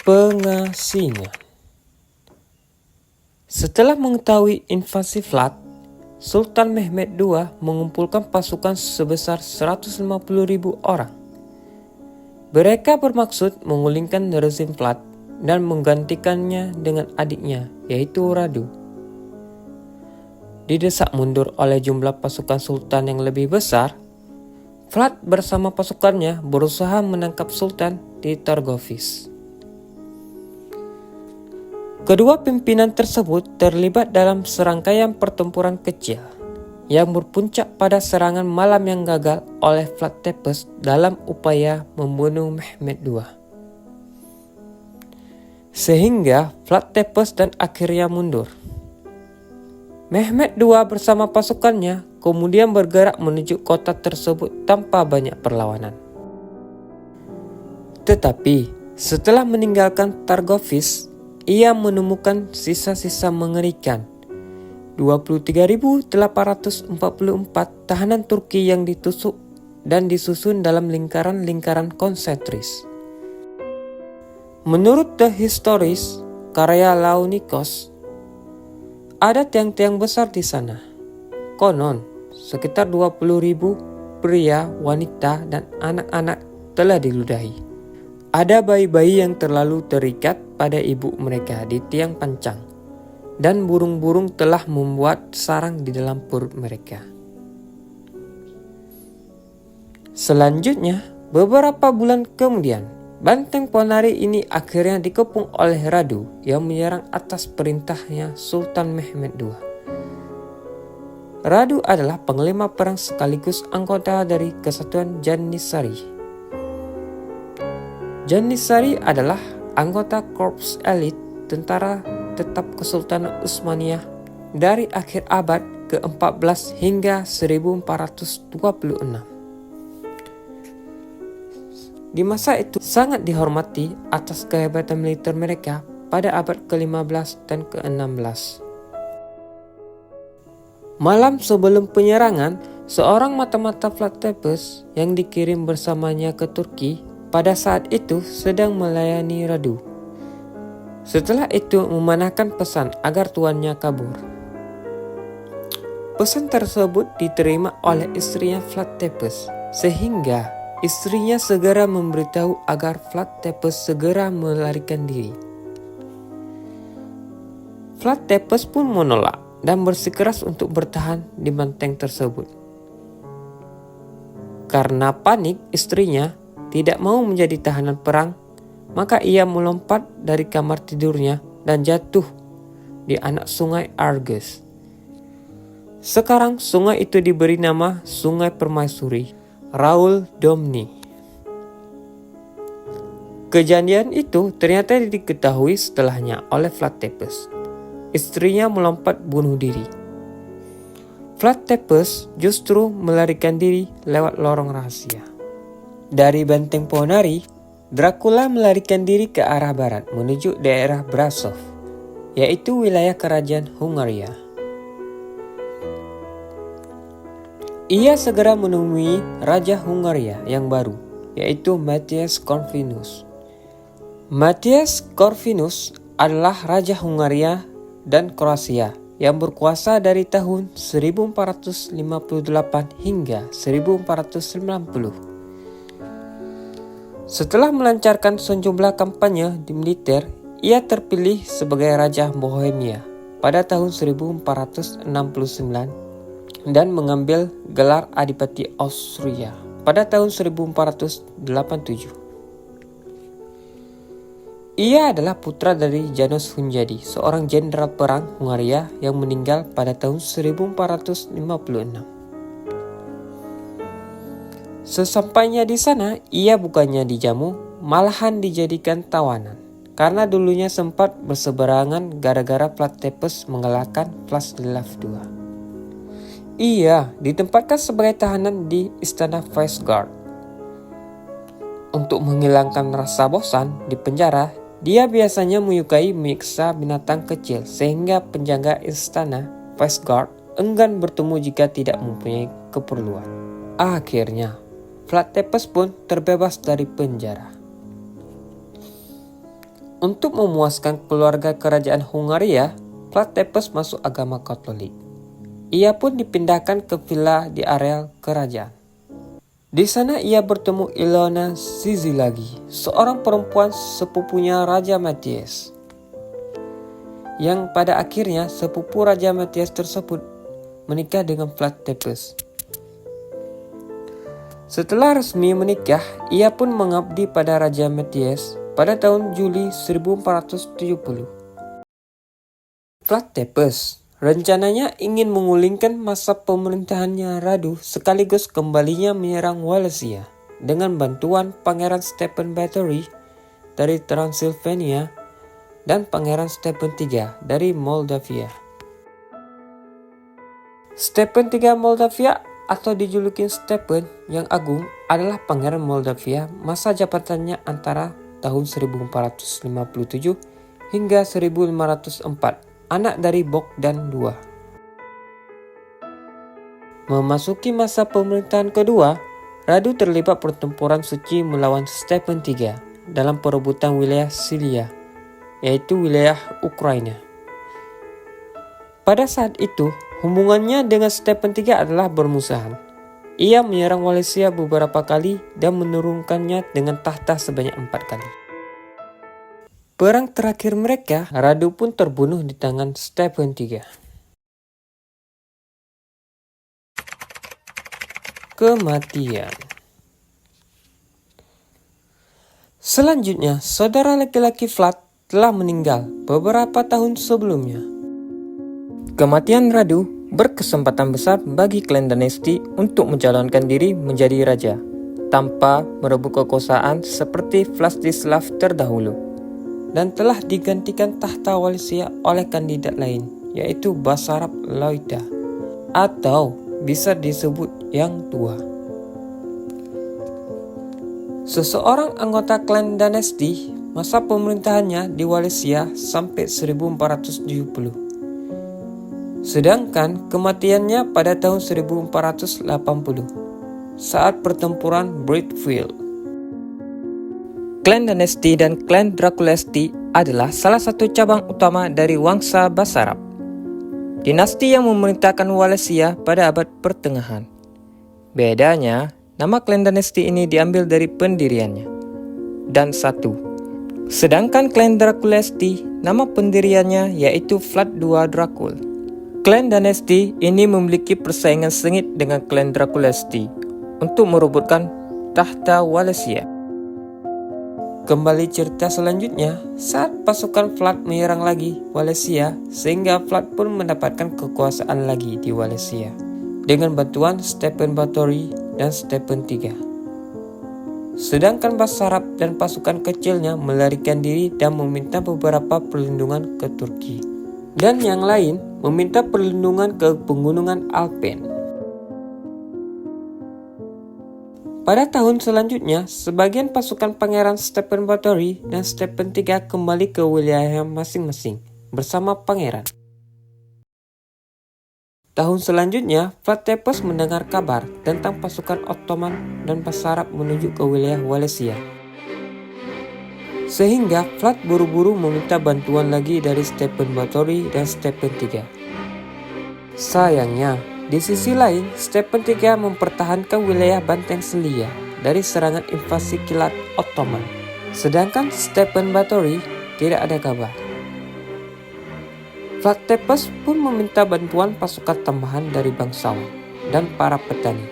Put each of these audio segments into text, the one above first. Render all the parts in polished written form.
Pengasingan. Setelah mengetahui invasi Vlad, Sultan Mehmed II mengumpulkan pasukan sebesar 150.000 orang. Mereka bermaksud menggulingkan rezim Vlad dan menggantikannya dengan adiknya, yaitu Radu. Didesak mundur oleh jumlah pasukan sultan yang lebih besar, Vlad bersama pasukannya berusaha menangkap sultan di Targovis. Kedua pimpinan tersebut terlibat dalam serangkaian pertempuran kecil yang berpuncak pada serangan malam yang gagal oleh Vlad Tepes dalam upaya membunuh Mehmed II. Sehingga Vlad Tepes dan akhirnya mundur. Mehmed II bersama pasukannya kemudian bergerak menuju kota tersebut tanpa banyak perlawanan. Tetapi setelah meninggalkan Targovis, ia menemukan sisa-sisa mengerikan. 23.844 tahanan Turki yang ditusuk dan disusun dalam lingkaran-lingkaran konsentris. Menurut The Histories, karya Launikos, ada tiang-tiang besar di sana. Konon, sekitar 20.000 pria, wanita, dan anak-anak telah diludahi. Ada bayi-bayi yang terlalu terikat pada ibu mereka di tiang pancang, dan burung-burung telah membuat sarang di dalam perut mereka. Selanjutnya, beberapa bulan kemudian, benteng Ponari ini akhirnya dikepung oleh Radu yang menyerang atas perintahnya Sultan Mehmed II. Radu adalah panglima perang sekaligus anggota dari Kesatuan Janissary. Janissary adalah anggota korps elit tentara tetap Kesultanan Utsmaniyah dari akhir abad ke-14 hingga 1426. Di masa itu sangat dihormati atas kehebatan militer mereka pada abad ke-15 dan ke-16. Malam sebelum penyerangan, seorang mata-mata Vlad Tepes yang dikirim bersamanya ke Turki pada saat itu sedang melayani Radu. Setelah itu memanahkan pesan agar tuannya kabur. Pesan tersebut diterima oleh istrinya Vlad Tepes, sehingga istrinya segera memberitahu agar Vlad Tepes segera melarikan diri. Vlad Tepes pun menolak dan bersikeras untuk bertahan di benteng tersebut. Karena panik istrinya tidak mau menjadi tahanan perang, maka ia melompat dari kamar tidurnya dan jatuh di anak sungai Arges. Sekarang sungai itu diberi nama Sungai Permaisuri, Raul Domni. Kejadian itu ternyata diketahui setelahnya oleh Vlad Tepes. Istrinya melompat bunuh diri. Vlad Tepes justru melarikan diri lewat lorong rahasia. Dari benteng Ponari, Dracula melarikan diri ke arah barat menuju daerah Brasov, yaitu wilayah kerajaan Hungaria. Ia segera menemui Raja Hungaria yang baru, yaitu Matthias Corvinus. Matthias Corvinus adalah Raja Hungaria dan Kroasia yang berkuasa dari tahun 1458 hingga 1490. Setelah melancarkan sejumlah kampanye di militer, ia terpilih sebagai Raja Bohemia pada tahun 1469 dan mengambil gelar Adipati Austria pada tahun 1487. Ia adalah putra dari Janos Hunjadi, seorang jenderal perang Hungaria yang meninggal pada tahun 1456. Sesampainya di sana, ia bukannya dijamu, malahan dijadikan tawanan. Karena dulunya sempat berseberangan gara-gara Vlad Tepes mengalahkan Vladislav II. Ia ditempatkan sebagai tahanan di Istana Visegrad. Untuk menghilangkan rasa bosan di penjara, dia biasanya menyukai menyiksa binatang kecil sehingga penjaga Istana Visegrad enggan bertemu jika tidak mempunyai keperluan. Akhirnya, Vlad Tepes pun terbebas dari penjara. Untuk memuaskan keluarga kerajaan Hungaria, Vlad Tepes masuk agama Katolik. Ia pun dipindahkan ke villa di areal kerajaan. Di sana ia bertemu Ilona Szilagyi, seorang perempuan sepupunya Raja Matthias, yang pada akhirnya sepupu Raja Matthias tersebut menikah dengan Vlad Tepes. Setelah resmi menikah, ia pun mengabdi pada Raja Matthias pada tahun Juli 1470. Vlad Tepes rencananya ingin menggulingkan masa pemerintahannya Radu sekaligus kembalinya menyerang Wallachia dengan bantuan Pangeran Stephen Batory dari Transylvania dan Pangeran Stephen III dari Moldavia. Stephen III Moldavia atau dijuluki Stephen yang Agung adalah Pangeran Moldavia masa jabatannya antara tahun 1457 hingga 1504, anak dari Bogdan II. Memasuki masa pemerintahan kedua, Radu terlibat pertempuran suci melawan Stephen III dalam perebutan wilayah Silia, yaitu wilayah Ukraina. Pada saat itu, hubungannya dengan Stephen III adalah bermusuhan. Ia menyerang Wallachia beberapa kali dan menurunkannya dengan tahta sebanyak 4 kali. Perang terakhir mereka, Radu pun terbunuh di tangan Stephen III. Kematian. Selanjutnya, saudara laki-laki Vlad telah meninggal beberapa tahun sebelumnya. Kematian Radu berkesempatan besar bagi klan dinasti untuk mencalonkan diri menjadi raja, tanpa merebut kekuasaan seperti Vladislav terdahulu, dan telah digantikan tahta Wallachia oleh kandidat lain, yaitu Basarab Lloida, atau bisa disebut yang tua. Seseorang anggota klan dinasti, masa pemerintahannya di Wallachia sampai 1470. Sedangkan kematiannya pada tahun 1480 saat pertempuran Breedfield. Klan dinasti dan klan Draculesti adalah salah satu cabang utama dari Wangsa Basarab, dinasti yang memerintahkan Wallachia pada abad pertengahan. Bedanya, nama klan dinasti ini diambil dari pendiriannya. Dan satu. Sedangkan klan Draculesti, nama pendiriannya yaitu Vlad II Dracul. Klan dinasti ini memiliki persaingan sengit dengan klan Draculesti untuk merebutkan tahta Wallachia. Kembali cerita selanjutnya, saat pasukan Vlad menyerang lagi Wallachia, sehingga Vlad pun mendapatkan kekuasaan lagi di Wallachia dengan bantuan Stephen Batory dan Stephen III. Sedangkan Basarab dan pasukan kecilnya melarikan diri dan meminta beberapa perlindungan ke Turki, dan yang lain meminta perlindungan ke pegunungan Alpen. Pada tahun selanjutnya, sebagian pasukan Pangeran Stephen Batory dan Stephen III kembali ke wilayah masing-masing bersama pangeran. Tahun selanjutnya, Vlad Tepes mendengar kabar tentang pasukan Ottoman dan Basarab menuju ke wilayah Wallachia. Sehingga Vlad buru-buru meminta bantuan lagi dari Stephen Batory dan Stephen III. Sayangnya, di sisi lain, Stephen III mempertahankan wilayah Banteng Selia dari serangan invasi kilat Ottoman. Sedangkan Stephen Batory tidak ada kabar. Vlad Tepes pun meminta bantuan pasukan tambahan dari bangsawan dan para petani.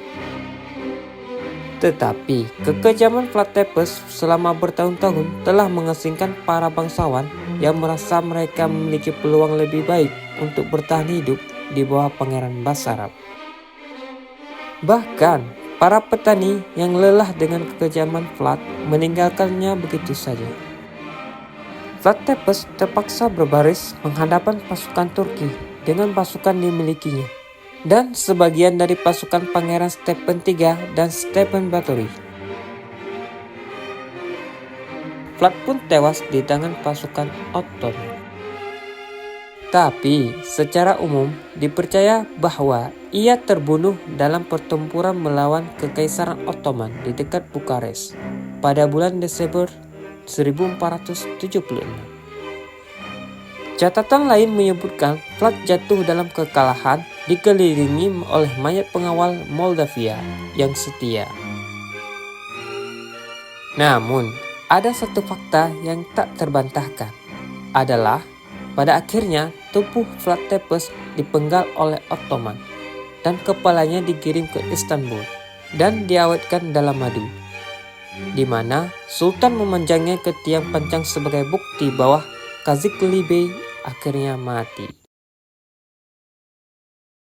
Tetapi, kekejaman Vlad Tepes selama bertahun-tahun telah mengasingkan para bangsawan yang merasa mereka memiliki peluang lebih baik untuk bertahan hidup di bawah Pangeran Basarab. Bahkan, para petani yang lelah dengan kekejaman Vlad meninggalkannya begitu saja. Vlad Tepes terpaksa berbaris menghadapan pasukan Turki dengan pasukan dimilikinya, dan sebagian dari pasukan Pangeran Stephen III dan Stephen Batory. Vlad pun tewas di tangan pasukan Ottoman. Tapi secara umum dipercaya bahwa ia terbunuh dalam pertempuran melawan Kekaisaran Ottoman di dekat Bukares pada bulan Desember 1476. Catatan lain menyebutkan Flat jatuh dalam kekalahan dikelilingi oleh mayat pengawal Moldavia yang setia. Namun, ada satu fakta yang tak terbantahkan, adalah pada akhirnya tubuh Flat Tepes dipenggal oleh Ottoman dan kepalanya dikirim ke Istanbul dan diawetkan dalam madu, di mana Sultan memanjangnya ke tiang pancang sebagai bukti bahwa Kazikli Bey akhirnya mati.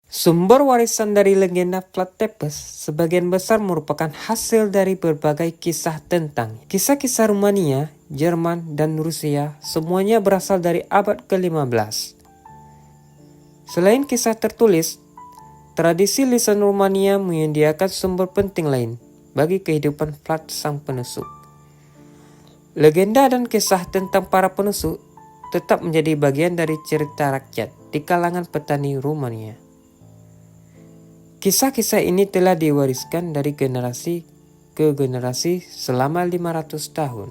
Sumber warisan dari legenda Flat Tepes sebagian besar merupakan hasil dari berbagai kisah tentang kisah-kisah Rumania, Jerman, dan Rusia, semuanya berasal dari abad ke-15. Selain kisah tertulis, tradisi lisan Rumania menyediakan sumber penting lain bagi kehidupan Flat sang penusuk. Legenda dan kisah tentang para penusuk tetap menjadi bagian dari cerita rakyat di kalangan petani Rumania. Kisah-kisah ini telah diwariskan dari generasi ke generasi selama 500 tahun.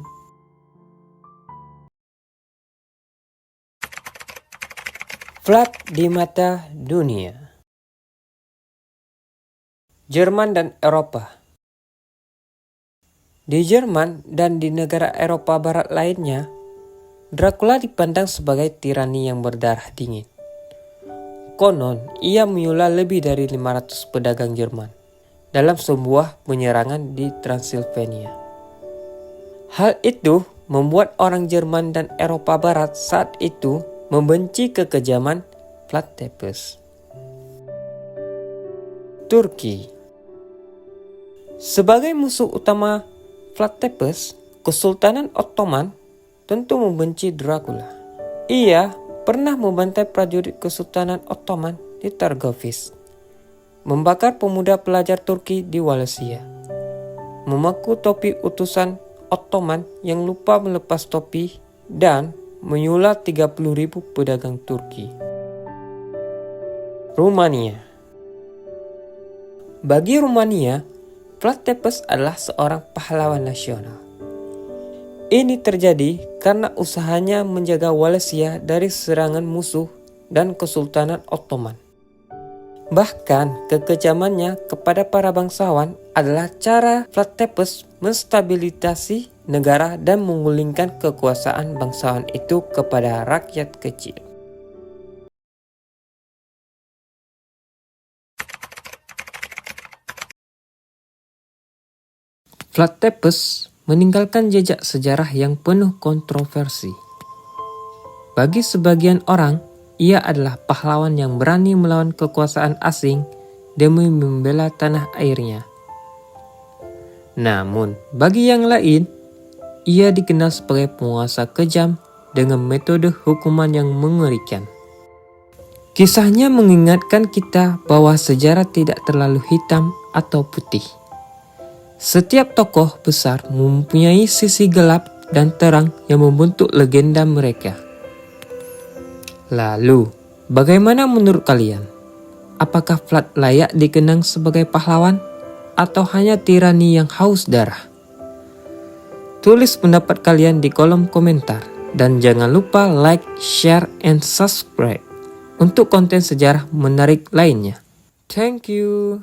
Flat di mata dunia. Jerman dan Eropa. Di Jerman dan di negara Eropa Barat lainnya, Dracula dipandang sebagai tirani yang berdarah dingin. Konon, ia menyula lebih dari 500 pedagang Jerman dalam sebuah penyerangan di Transilvania. Hal itu membuat orang Jerman dan Eropa Barat saat itu membenci kekejaman Flat Tepes. Turki. Sebagai musuh utama Flat Tepes, Kesultanan Ottoman tentu membenci Dracula. Ia pernah membantai prajurit Kesultanan Ottoman di Targovish, membakar pemuda pelajar Turki di Wallachia, memaku topi utusan Ottoman yang lupa melepas topi, dan menyulat 30.000 pedagang Turki. Rumania. Bagi Rumania, Flat Tepes adalah seorang pahlawan nasional. Ini terjadi karena usahanya menjaga Wallachia dari serangan musuh dan Kesultanan Ottoman. Bahkan kekejamannya kepada para bangsawan adalah cara Flat Tepes menstabilisasi negara dan menggulingkan kekuasaan bangsawan itu kepada rakyat kecil. Flat Tepes meninggalkan jejak sejarah yang penuh kontroversi. Bagi sebagian orang, ia adalah pahlawan yang berani melawan kekuasaan asing demi membela tanah airnya. Namun, bagi yang lain, ia dikenal sebagai penguasa kejam dengan metode hukuman yang mengerikan. Kisahnya mengingatkan kita bahwa sejarah tidak terlalu hitam atau putih. Setiap tokoh besar mempunyai sisi gelap dan terang yang membentuk legenda mereka. Lalu, bagaimana menurut kalian? Apakah Flat layak dikenang sebagai pahlawan atau hanya tirani yang haus darah? Tulis pendapat kalian di kolom komentar dan jangan lupa like, share, and subscribe untuk konten sejarah menarik lainnya. Thank you.